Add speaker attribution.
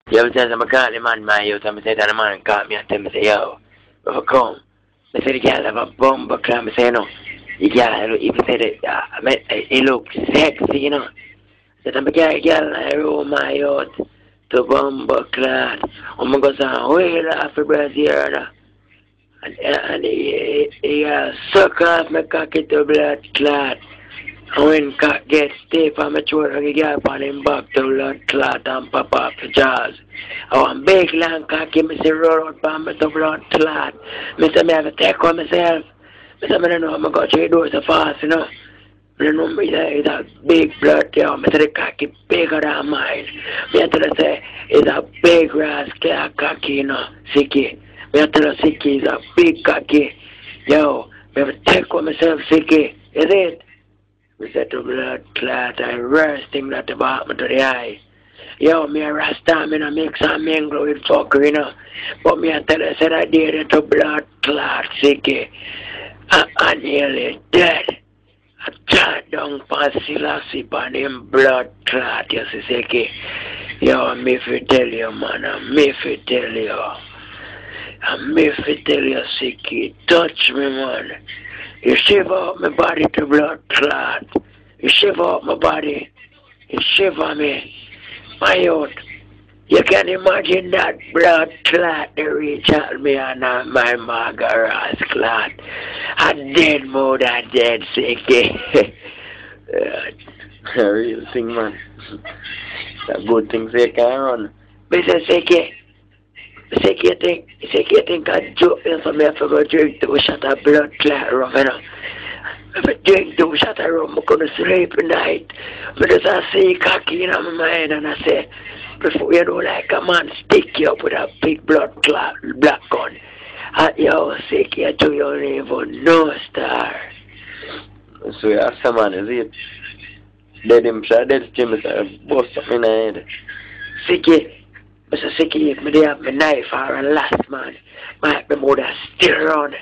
Speaker 1: You ever tell them I call the man my youth and I say that the man call me and tell me say, yo, bro, come. I say the girl have a bumper clap. I say, no. The girl, if you say that, it looks sexy, you know. I said, I'm a girl, I roll my youth to bumper clad. I'm going to go some wheel off the brazier, and he suck off my cocky to blood clot. And when cock gets stiff, I'm a throat and the girl on him back to blood clot and pop off the jaws. I want big long cocky, I say roll out for me to blood clot. I say, I have to take on myself. I say, I don't know, I'm going to go 3 doors so fast, you know. I don't know, it's a big blood there. I say, the cocky bigger than mine. I tell her, say, it's a big rascal cocky, you know, sicky. I tell her, sicky, it's a big cocky. Yo, I have to take on myself, sicky. Is it? We said to blood clot and worst thing that about me to the eye. Yo, me a Rasta, me no mix and mingle with fucker, you know. But me a tell her, said I did it to blood clot, sicky. I'm nearly dead. I tried down for Selassie on him blood clot, you see, sicky. Yo, me fi tell you, man, me fi tell you. Me fi tell you, sicky, touch me, man. You shiver up my body to blood clot. You shiver up my body. You shiver me. My youth, you can imagine that blood clot they reach out me and my margaras clot. I dead more than dead, sicky. Real thing, man. That good thing say can run. Mr. Sicky. You think I joke in for me if I go drink 2 shots of blood clot rum, you know. If I drink 2 shots of rum, I'm going to sleep at night. But as I see cocky in my mind and I say, before you know like a man stick you up with a big blood clot, black gun. At your sick, you do you don't even know, star. So you ask a man, is it? Dead him, dead Jim, bust something in the head. Sicky. Mr. Sicky, if me have my knife or a last man, might be more than still around.